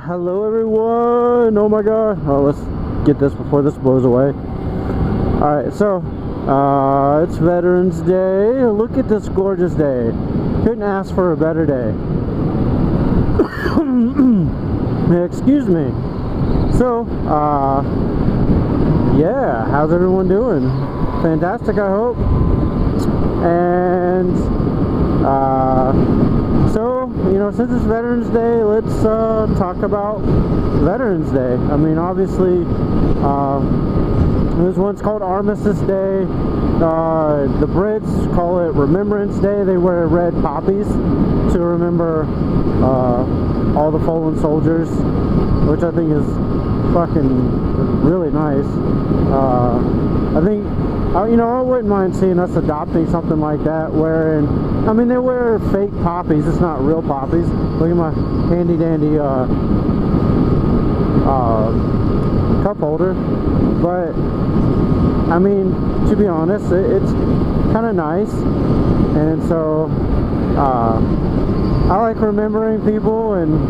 Hello everyone. Oh my god. Oh, let's get this before this blows away. Alright, so it's Veterans Day. Look at this gorgeous day. Couldn't ask for a better day. Excuse me. So yeah, how's everyone doing? Fantastic, I hope. And so, you know, since it's Veterans Day, let's talk about Veterans Day. I mean, obviously, there's one's called Armistice Day. The Brits call it Remembrance Day. They wear red poppies to remember all the fallen soldiers, which I think is fucking really nice. I think, you know, I wouldn't mind seeing us adopting something like that, wherein, I mean, they wear fake poppies, it's not real poppies. Look at my handy dandy cup holder. But I mean, to be honest, it's kind of nice. And so I like remembering people and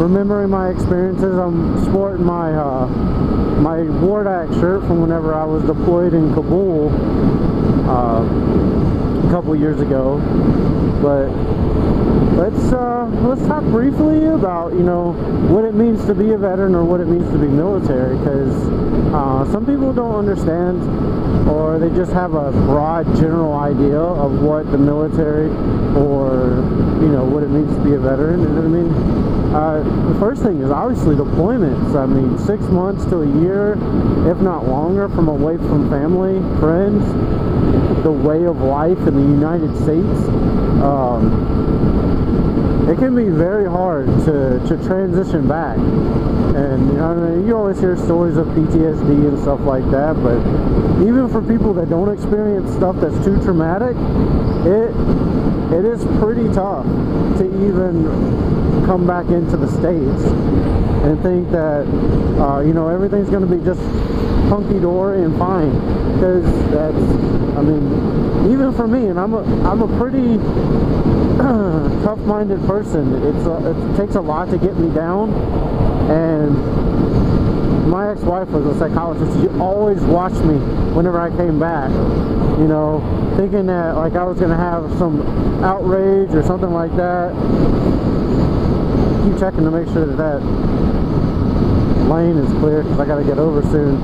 remembering my experiences. I'm sporting my my Wardak shirt from whenever I was deployed in Kabul a couple years ago. But let's talk briefly about, you know, what it means to be a veteran or what it means to be military, because some people don't understand, or they just have a broad general idea of what the military, or, you know, what it means to be a veteran. And I mean, the first thing is obviously deployments. I mean, 6 months to a year, if not longer, from away from family, friends, the way of life in the United States. It can be very hard to transition back. And, you know, I mean, you always hear stories of PTSD and stuff like that, but even for people that don't experience stuff that's too traumatic, it is pretty tough to even come back into the States and think that, you know, everything's going to be just hunky-dory and fine. Because that's, I mean, even for me, and I'm a pretty tough-minded person. It takes a lot to get me down. And my ex-wife was a psychologist. She always watched me whenever I came back, you know, thinking that like I was gonna have some outrage or something like that. Keep checking to make sure that that lane is clear, because I gotta get over soon.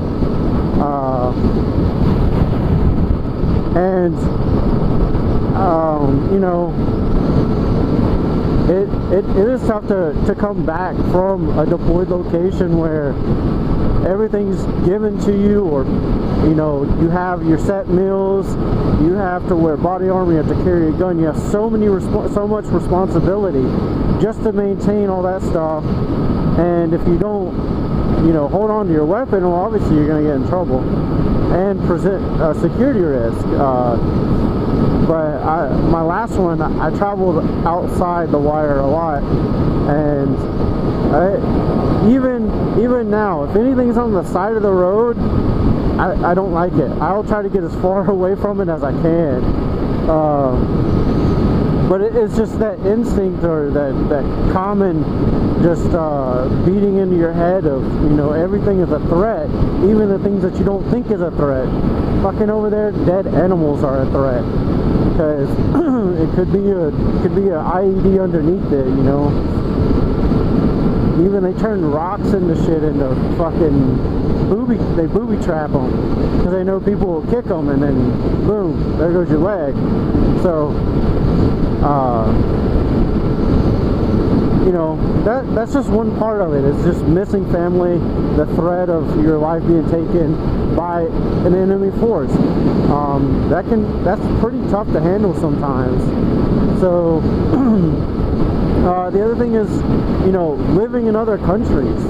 You know, it is tough to come back from a deployed location where everything's given to you, or, you know, you have your set meals, you have to wear body armor, you have to carry a gun, you have so much responsibility just to maintain all that stuff. And if you don't, you know, hold on to your weapon, well, obviously you're going to get in trouble and present a security risk. But my last one, I traveled outside the wire a lot, and even now, if anything's on the side of the road, I don't like it. I'll try to get as far away from it as I can. But it's just that instinct, or that common just beating into your head of, you know, everything is a threat, even the things that you don't think is a threat. Fucking over there, dead animals are a threat, because it could be a IED underneath it, you know. Even they turn rocks into shit into fucking booby trap them, because they know people will kick them, and then boom, there goes your leg. So you know, that's just one part of it. It's just missing family, the threat of your life being taken by an enemy force. That's pretty tough to handle sometimes. So the other thing is, you know, living in other countries.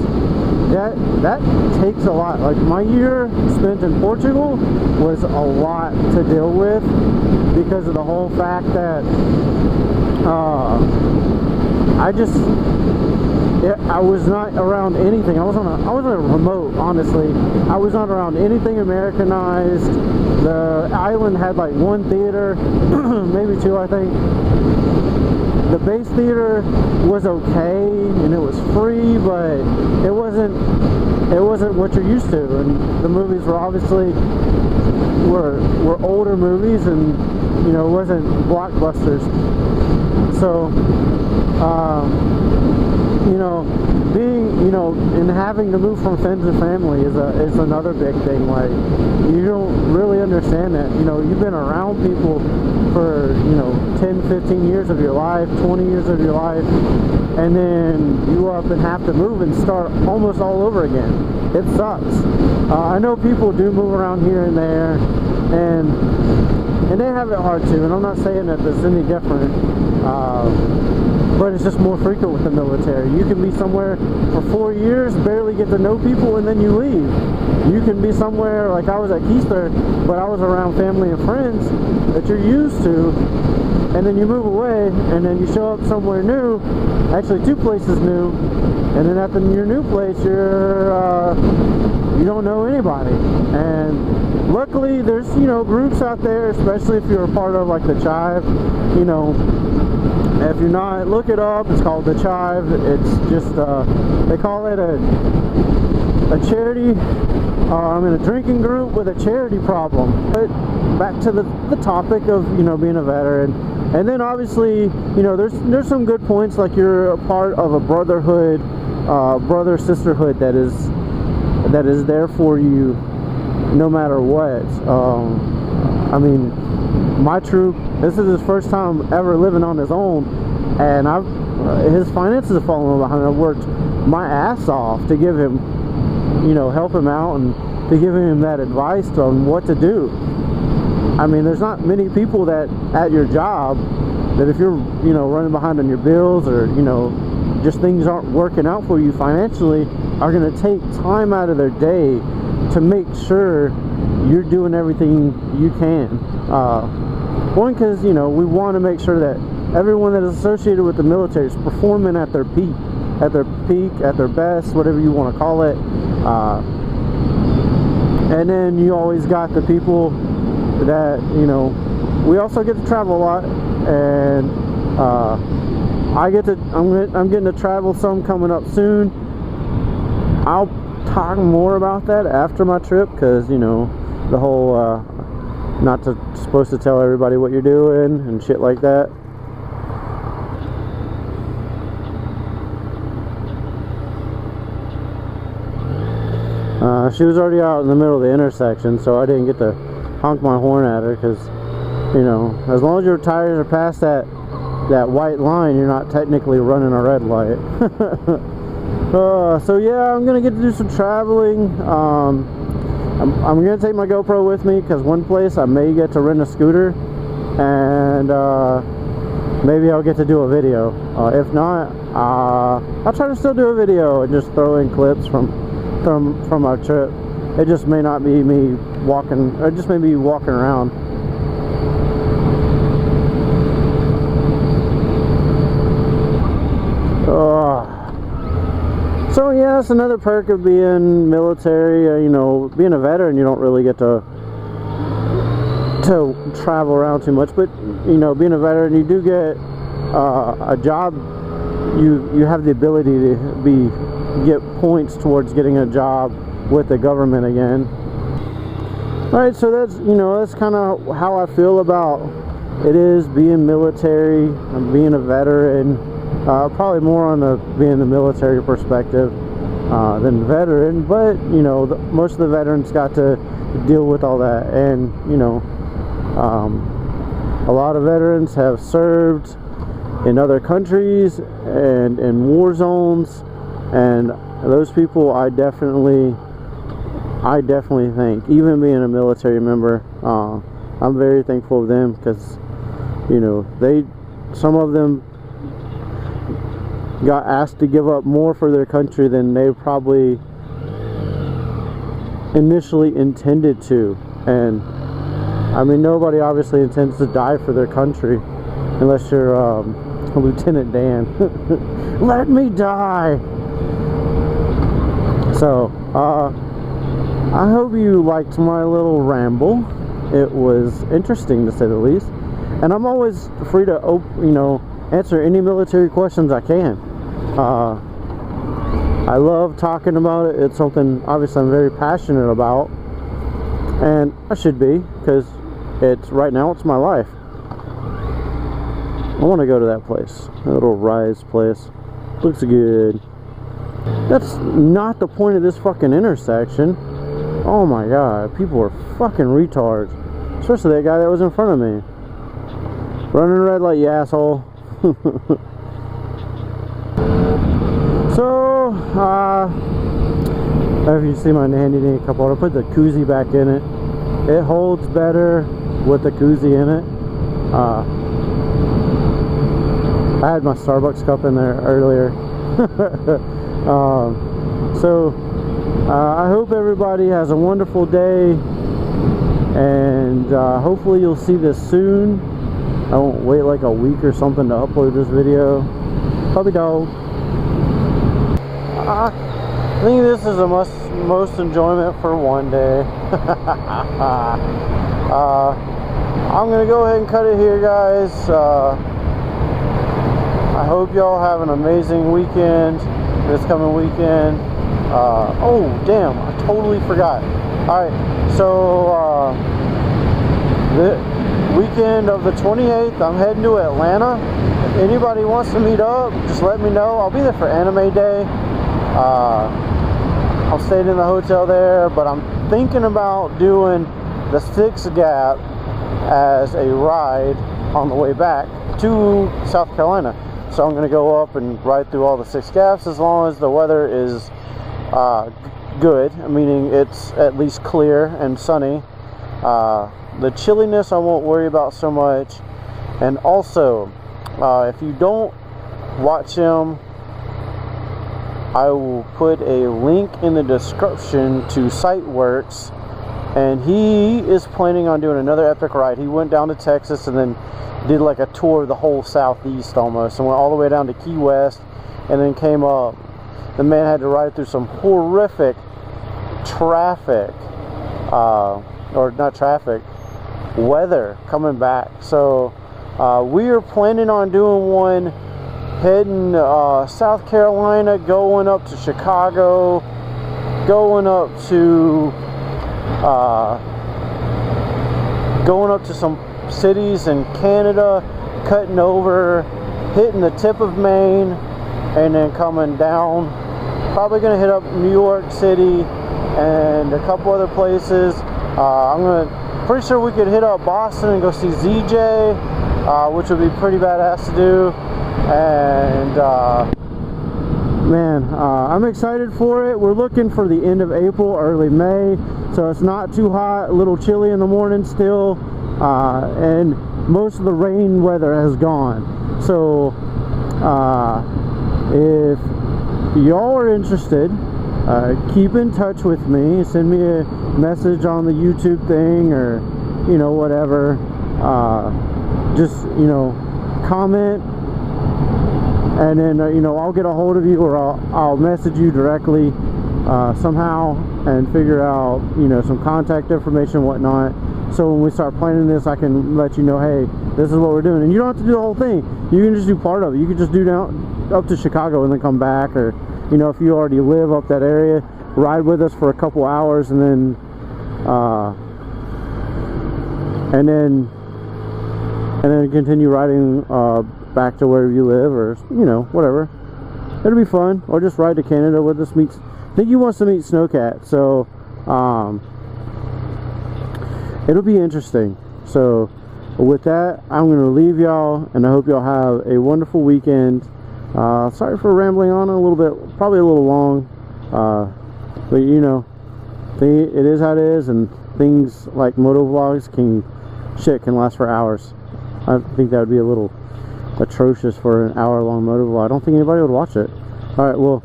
That takes a lot. Like, my year spent in Portugal was a lot to deal with, because of the whole fact that I was not around anything. I was on a remote, honestly. I was not around anything Americanized. The island had like one theater, maybe two, I think. the base theater was okay and it was free, but it wasn't what you're used to. And the movies were obviously were older movies, and you know, it wasn't blockbusters. So you know, being, you know, and having to move from friends and family is another big thing. Like, you don't really understand that. You know, you've been around people for, you know, 10, 15 years of your life, 20 years of your life, and then you up and have to move and start almost all over again. It sucks. I know people do move around here and there, and they have it hard too, and I'm not saying that there's any different, but it's just more frequent with the military. You can be somewhere for 4 years, barely get to know people, and then you leave. You can be somewhere, like I was at Keister, but I was around family and friends that you're used to, and then you move away, and then you show up somewhere new, actually 2 places new, and then at your new place, you don't know anybody. And luckily, there's, you know, groups out there, especially if you're a part of like the Chive, you know. If you're not, look it up. It's called the Chive. It's just they call it a charity. I'm in a drinking group with a charity problem. But back to the topic of, you know, being a veteran, and then obviously, you know, there's some good points, like you're a part of a brotherhood, brother sisterhood that is there for you no matter what. I mean, my troop, this is his first time ever living on his own, and his finances have fallen behind. I've worked my ass off to give him, you know, help him out and to give him that advice on what to do. I mean, there's not many people that at your job that if you're, you know, running behind on your bills, or, you know, just things aren't working out for you financially, are going to take time out of their day to make sure you're doing everything you can. One, because, you know, we want to make sure that everyone that is associated with the military is performing at their peak, at their best, whatever you want to call it. And then you always got the people that, you know, we also get to travel a lot, and I'm getting to travel some coming up soon. I'll talk more about that after my trip, because, you know, the whole supposed to tell everybody what you're doing and shit like that. She was already out in the middle of the intersection, so I didn't get to honk my horn at her, because, you know, as long as your tires are past that white line, you're not technically running a red light. So yeah, I'm gonna get to do some traveling. I'm gonna take my GoPro with me, because one place I may get to rent a scooter, and maybe I'll get to do a video. If not, I'll try to still do a video and just throw in clips from our trip. It just may not be me walking, or just maybe walking around. So yeah, that's another perk of being military. You know, being a veteran, you don't really get to travel around too much, but, you know, being a veteran, you do get a job. You have the ability to get points towards getting a job with the government again. Alright, so that's, you know, that's kind of how I feel about it is being military and being a veteran. Probably more on the being the military perspective than veteran, but, you know, most of the veterans got to deal with all that, and, you know, a lot of veterans have served in other countries and in war zones, and those people I definitely thank. Even being a military member, I'm very thankful of them, because, you know, some of them got asked to give up more for their country than they probably initially intended to. And I mean, nobody obviously intends to die for their country unless you're Lieutenant Dan. Let me die. So I hope you liked my little ramble. It was interesting, to say the least, and I'm always free to answer any military questions I can. I love talking about it. It's something obviously I'm very passionate about, and I should be, because it's right now it's my life. I want to go to that place, that little Rise place. Looks good. That's not the point of this fucking intersection. Oh my god, people are fucking retards. Especially that guy that was in front of me. Running red light, you asshole. So, if you see my handy dandy cup holder, I put the koozie back in it. It holds better with the koozie in it. I had my Starbucks cup in there earlier. I hope everybody has a wonderful day, and hopefully you'll see this soon. I won't wait like a week or something to upload this video. Puppy dog. I think this is the most enjoyment for one day. I'm gonna go ahead and cut it here, guys. I hope y'all have an amazing weekend this coming weekend. Oh damn, I totally forgot. Alright, so the weekend of the 28th, I'm heading to Atlanta. If anybody wants to meet up, just let me know. I'll be there for Anime Day. I'm staying in the hotel there, but I'm thinking about doing the 6 Gap as a ride on the way back to South Carolina. So I'm going to go up and ride through all the 6 gaps as long as the weather is good, meaning it's at least clear and sunny. The chilliness I won't worry about so much. And also, if you don't watch him, I will put a link in the description to Sightworks, and he is planning on doing another epic ride. He went down to Texas and then did like a tour of the whole southeast almost, and went all the way down to Key West and then came up. The man had to ride through some horrific traffic, or not traffic, weather coming back. So we are planning on doing one heading South Carolina, going up to Chicago, going up to some cities in Canada, cutting over, hitting the tip of Maine, and then coming down. Probably gonna hit up New York City and a couple other places. Pretty sure we could hit up Boston and go see ZJ, which would be pretty badass to do. And man, I'm excited for it. We're looking for the end of April, early May, so it's not too hot, a little chilly in the morning still, and most of the rain weather has gone. So if y'all are interested, keep in touch with me. Send me a message on the YouTube thing, or you know, whatever. Just, you know, comment, and then you know, I'll get a hold of you, or I'll message you directly somehow and figure out, you know, some contact information and whatnot. So when we start planning this, I can let you know, hey, this is what we're doing. And you don't have to do the whole thing. You can just do part of it. You can just do down up to Chicago and then come back, or you know, if you already live up that area, ride with us for a couple hours, and then continue riding back to wherever you live, or you know, whatever. It'll be fun. Or just ride to Canada with us. I think he wants to meet Snowcat, so it'll be interesting. So with that, I'm gonna leave y'all, and I hope y'all have a wonderful weekend. Sorry for rambling on a little bit, probably a little long, but you know, it is how it is, and things like moto vlogs can last for hours. I think that would be a little atrocious for an hour-long moto vlog. I don't think anybody would watch it. Alright, well,